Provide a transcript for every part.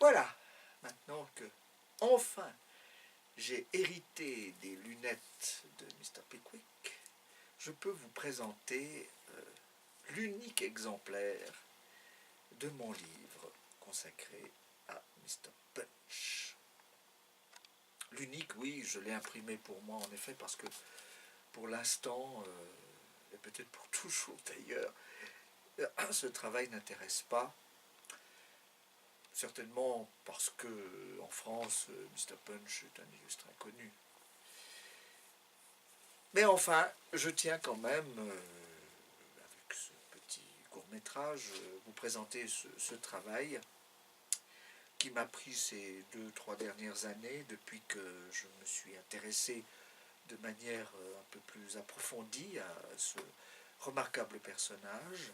Voilà, maintenant que, enfin, j'ai hérité des lunettes de Mr. Pickwick, je peux vous présenter l'unique exemplaire de mon livre consacré à Mr. Punch. L'unique, oui, je l'ai imprimé pour moi en effet, parce que pour l'instant, et peut-être pour toujours d'ailleurs, ce travail n'intéresse pas. Certainement parce que en France, Mr. Punch est un illustre inconnu. Mais enfin, je tiens quand même, avec ce petit court-métrage, vous présenter ce travail qui m'a pris ces 2-3 dernières années, depuis que je me suis intéressé de manière un peu plus approfondie à ce remarquable personnage.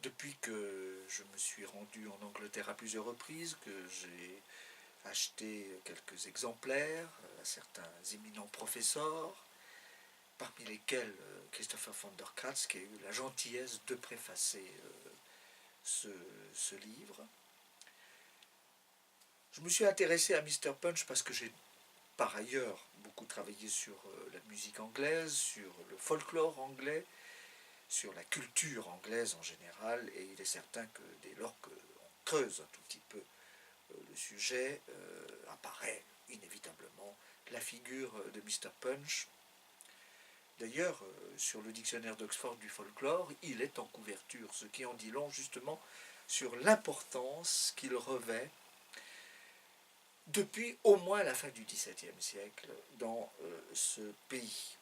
Depuis que je me suis rendu en Angleterre à plusieurs reprises, que j'ai acheté quelques exemplaires à certains éminents professeurs, parmi lesquels Christopher von der Kratz, qui a eu la gentillesse de préfacer ce livre. Je me suis intéressé à Mr. Punch parce que j'ai par ailleurs beaucoup travaillé sur la musique anglaise, sur le folklore anglais, sur la culture anglaise en général, et il est certain que dès lors qu'on creuse un tout petit peu le sujet, apparaît inévitablement la figure de Mr. Punch. D'ailleurs, sur le dictionnaire d'Oxford du folklore, il est en couverture, ce qui en dit long justement sur l'importance qu'il revêt depuis au moins la fin du XVIIe siècle dans ce pays.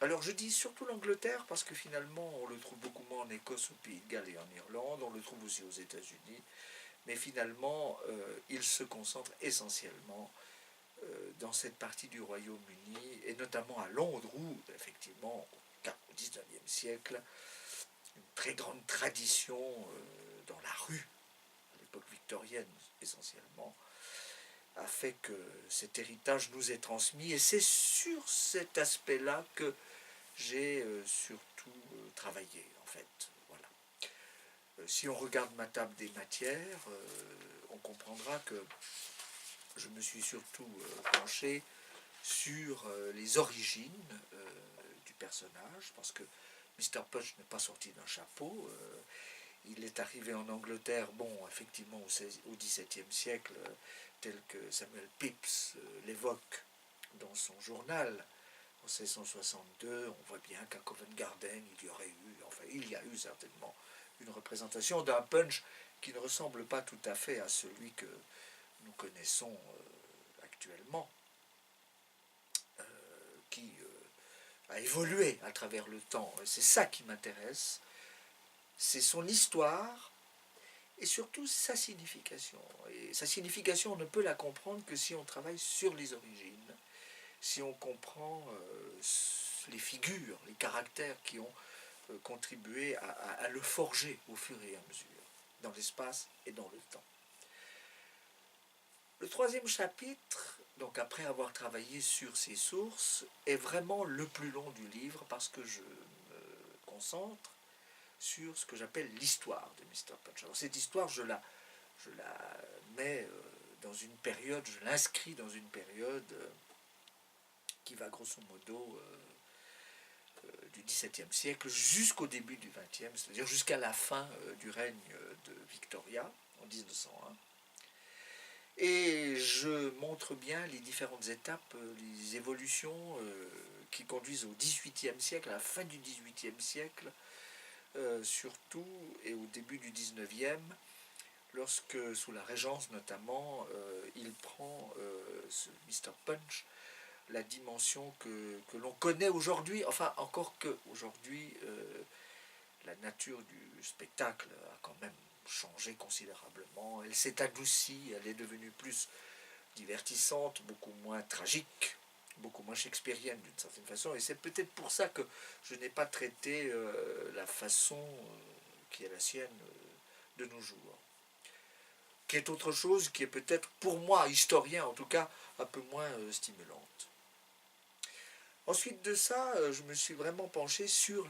Alors je dis surtout l'Angleterre parce que finalement on le trouve beaucoup moins en Écosse, au Pays de Galles et en Irlande, on le trouve aussi aux États-Unis, mais finalement il se concentre essentiellement dans cette partie du Royaume-Uni, et notamment à Londres, où effectivement au XIXe siècle, une très grande tradition dans la rue, à l'époque victorienne essentiellement, a fait que cet héritage nous est transmis, et c'est sur cet aspect-là que j'ai surtout travaillé, en fait. Voilà. Si on regarde ma table des matières, on comprendra que je me suis surtout penché sur les origines du personnage, parce que Mr. Punch n'est pas sorti d'un chapeau. Il est arrivé en Angleterre, bon, effectivement, au XVIIe siècle, tel que Samuel Pepys l'évoque dans son journal, en 1662, on voit bien qu'à Covent Garden, il y a eu certainement une représentation d'un punch qui ne ressemble pas tout à fait à celui que nous connaissons actuellement, qui a évolué à travers le temps. C'est ça qui m'intéresse, c'est son histoire et surtout sa signification. Et sa signification, on ne peut la comprendre que si on travaille sur les origines, si on comprend les figures, les caractères qui ont contribué à le forger au fur et à mesure, dans l'espace et dans le temps. Le troisième chapitre, donc après avoir travaillé sur ces sources, est vraiment le plus long du livre parce que je me concentre sur ce que j'appelle l'histoire de Mr. Punch. Alors cette histoire, je la mets dans une période, je l'inscris dans une période qui va grosso modo du XVIIe siècle jusqu'au début du XXe, c'est-à-dire jusqu'à la fin du règne de Victoria en 1901. Et je montre bien les différentes étapes, les évolutions qui conduisent au XVIIIe siècle, à la fin du XVIIIe siècle, surtout, et au début du XIXe, lorsque, sous la Régence notamment, il prend, ce Mr. Punch, la dimension que l'on connaît aujourd'hui, enfin encore que aujourd'hui, la nature du spectacle a quand même changé considérablement, elle s'est adoucie, elle est devenue plus divertissante, beaucoup moins tragique, beaucoup moins shakespearienne d'une certaine façon, et c'est peut-être pour ça que je n'ai pas traité la façon qui est la sienne de nos jours, qui est autre chose, qui est peut-être pour moi, historien en tout cas, un peu moins stimulante. Ensuite de ça, je me suis vraiment penché sur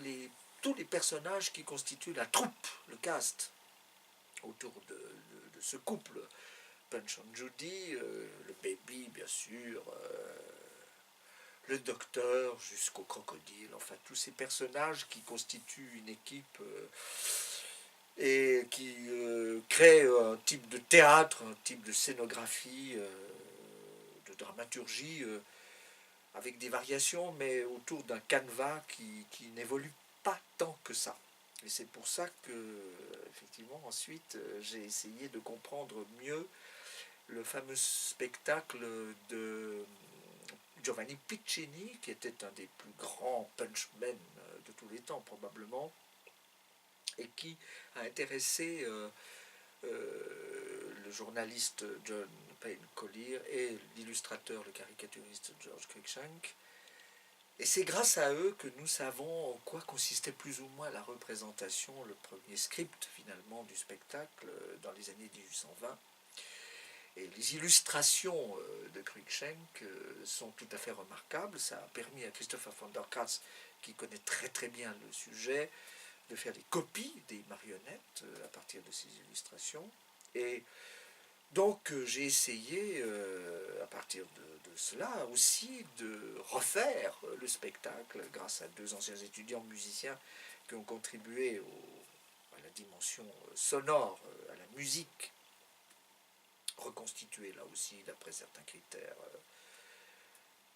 tous les personnages qui constituent la troupe, le cast, autour de ce couple, Punch and Judy, le baby bien sûr, le docteur jusqu'au crocodile, enfin tous ces personnages qui constituent une équipe et qui créent un type de théâtre, un type de scénographie, de dramaturgie, avec des variations, mais autour d'un canevas qui n'évolue pas tant que ça. Et c'est pour ça que, effectivement, ensuite, j'ai essayé de comprendre mieux le fameux spectacle de Giovanni Piccini, qui était un des plus grands punchmen de tous les temps, probablement, et qui a intéressé le journaliste John Payne Collier et l'illustrateur, le caricaturiste George Cruikshank. Et c'est grâce à eux que nous savons en quoi consistait plus ou moins la représentation, le premier script finalement du spectacle dans les années 1820. Et les illustrations de Cruikshank sont tout à fait remarquables. Ça a permis à Christopher von der Katz, qui connaît très très bien le sujet, de faire des copies des marionnettes à partir de ces illustrations. Et donc j'ai essayé, à partir de cela aussi, de refaire le spectacle grâce à deux anciens étudiants musiciens qui ont contribué à la dimension sonore, à la musique, reconstituée là aussi d'après certains critères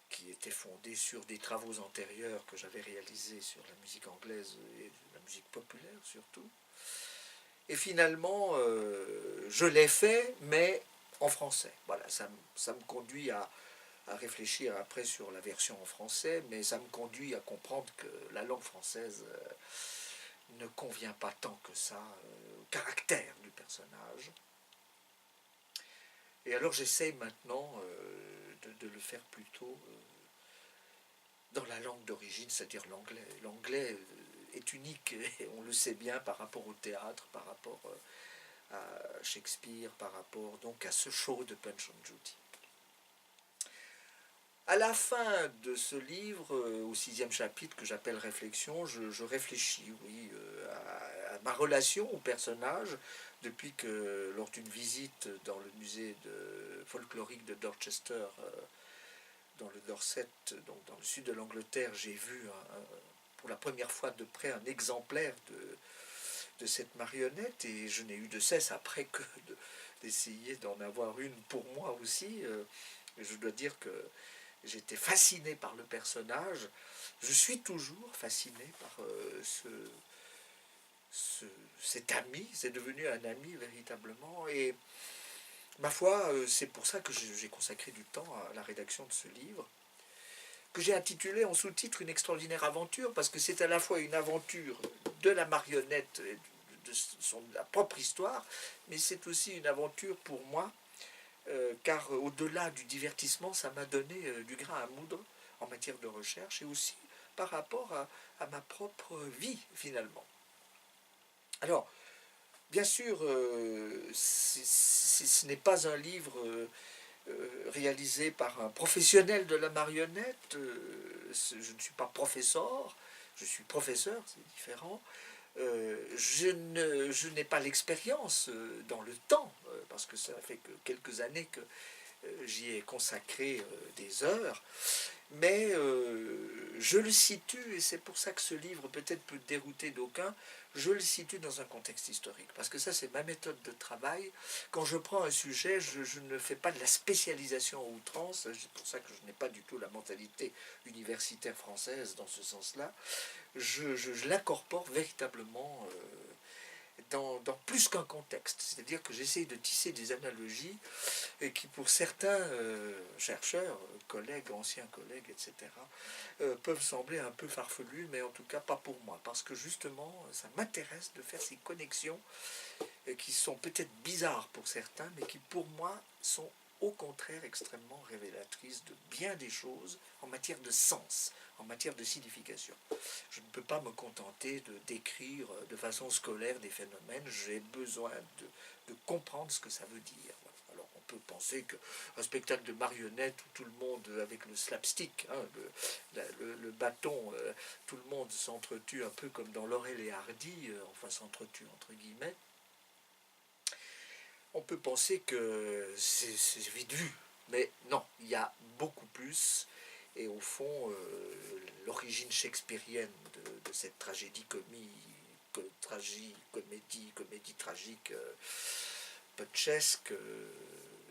qui étaient fondés sur des travaux antérieurs que j'avais réalisés sur la musique anglaise et la musique populaire surtout. Et finalement, je l'ai fait, mais en français. Voilà, ça me conduit à réfléchir après sur la version en français, mais ça me conduit à comprendre que la langue française ne convient pas tant que ça au caractère du personnage. Et alors j'essaye maintenant de le faire plutôt dans la langue d'origine, c'est-à-dire l'anglais. L'anglais est unique, et on le sait bien par rapport au théâtre, par rapport à Shakespeare, par rapport donc à ce show de Punch and Judy. À la fin de ce livre, au 6e chapitre que j'appelle Réflexion, je réfléchis, oui, à ma relation au personnage depuis que, lors d'une visite dans le musée folklorique de Dorchester, dans le Dorset, donc dans le sud de l'Angleterre, j'ai vu pour la première fois de près un exemplaire de cette marionnette, et je n'ai eu de cesse après que d'essayer d'en avoir une pour moi aussi. Je dois dire que j'étais fasciné par le personnage. Je suis toujours fasciné par cet ami. C'est devenu un ami véritablement. Et ma foi, c'est pour ça que j'ai consacré du temps à la rédaction de ce livre, que j'ai intitulé en sous-titre Une extraordinaire aventure, parce que c'est à la fois une aventure de la marionnette, de la propre histoire, mais c'est aussi une aventure pour moi, car au-delà du divertissement, ça m'a donné du grain à moudre en matière de recherche, et aussi par rapport à ma propre vie, finalement. Alors, bien sûr, ce n'est pas un livre réalisé par un professionnel de la marionnette. Je ne suis pas professeur, je suis professeur, c'est différent. Je n'ai pas l'expérience dans le temps, parce que ça fait que quelques années que j'y ai consacré des heures, mais je le situe, et c'est pour ça que ce livre peut-être peut dérouter d'aucuns, je le situe dans un contexte historique, parce que ça c'est ma méthode de travail. Quand je prends un sujet, je ne fais pas de la spécialisation à outrance, c'est pour ça que je n'ai pas du tout la mentalité universitaire française dans ce sens-là. Je l'incorpore véritablement dans plus qu'un contexte, c'est-à-dire que j'essaye de tisser des analogies et qui pour certains chercheurs, collègues, anciens collègues, etc., peuvent sembler un peu farfelues, mais en tout cas pas pour moi, parce que justement ça m'intéresse de faire ces connexions qui sont peut-être bizarres pour certains, mais qui pour moi sont au contraire extrêmement révélatrices de bien des choses en matière de sens, en matière de signification. Je ne peux pas me contenter de décrire de façon scolaire des phénomènes, j'ai besoin de comprendre ce que ça veut dire. Alors on peut penser qu'un spectacle de marionnettes où tout le monde, avec le slapstick, hein, le bâton, tout le monde s'entretue un peu comme dans Laurel et Hardy, enfin s'entretue entre guillemets, on peut penser que c'est vite vu, mais non, il y a beaucoup plus. Et au fond, l'origine shakespearienne de cette tragédie comédie tragique, punchesque,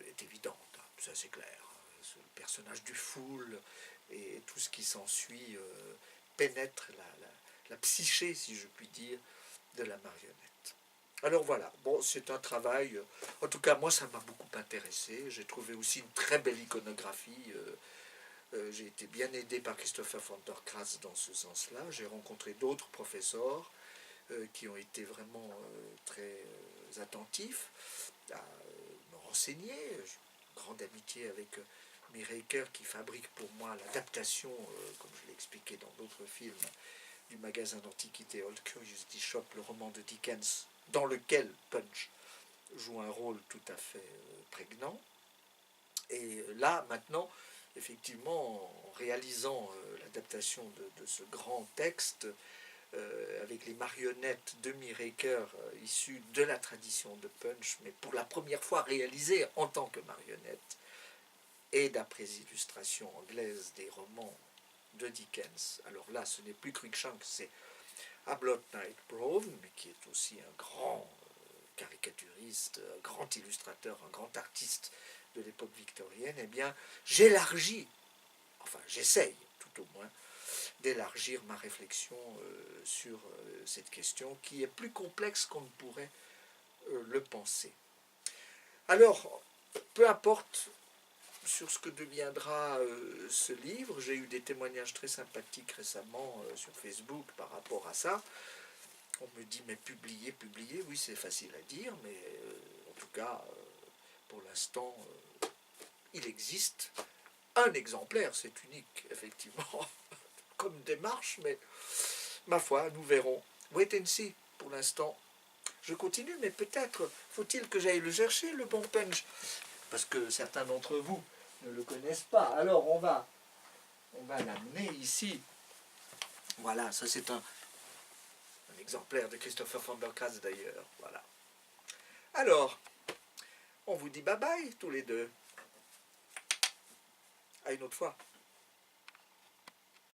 est évidente. Ça c'est clair. Le personnage du fool et tout ce qui s'ensuit pénètre la psyché, si je puis dire, de la marionnette. Alors voilà, bon, c'est un travail, en tout cas moi ça m'a beaucoup intéressé, j'ai trouvé aussi une très belle iconographie, j'ai été bien aidé par Christopher von der Kraas dans ce sens-là, j'ai rencontré d'autres professeurs qui ont été vraiment très attentifs à me renseigner, grande amitié avec Mireille Kerr qui fabrique pour moi l'adaptation, comme je l'ai expliqué dans d'autres films, du magasin d'antiquité Old Curiosity Shop, le roman de Dickens, dans lequel Punch joue un rôle tout à fait prégnant. Et là, maintenant, effectivement, en réalisant l'adaptation de ce grand texte, avec les marionnettes de Mireille Kerr issues de la tradition de Punch, mais pour la première fois réalisées en tant que marionnette, et d'après illustrations anglaises des romans de Dickens. Alors là, ce n'est plus Cruikshank, c'est Hablot Knight Brown, mais qui est aussi un grand caricaturiste, un grand illustrateur, un grand artiste de l'époque victorienne. Eh bien, j'élargis, enfin j'essaye tout au moins, d'élargir ma réflexion sur cette question qui est plus complexe qu'on ne pourrait le penser. Alors, peu importe sur ce que deviendra ce livre, j'ai eu des témoignages très sympathiques récemment sur Facebook par rapport à ça. On me dit, mais publier, oui c'est facile à dire, mais en tout cas, pour l'instant, il existe un exemplaire, c'est unique, effectivement, comme démarche, mais ma foi, nous verrons. Wait and see, pour l'instant. Je continue, mais peut-être faut-il que j'aille le chercher, le bon Punch, parce que certains d'entre vous ne le connaissent pas. Alors, on va l'amener ici. Voilà, ça c'est un exemplaire de Christopher von der Kraas d'ailleurs. Voilà. Alors, on vous dit bye bye tous les deux. À une autre fois.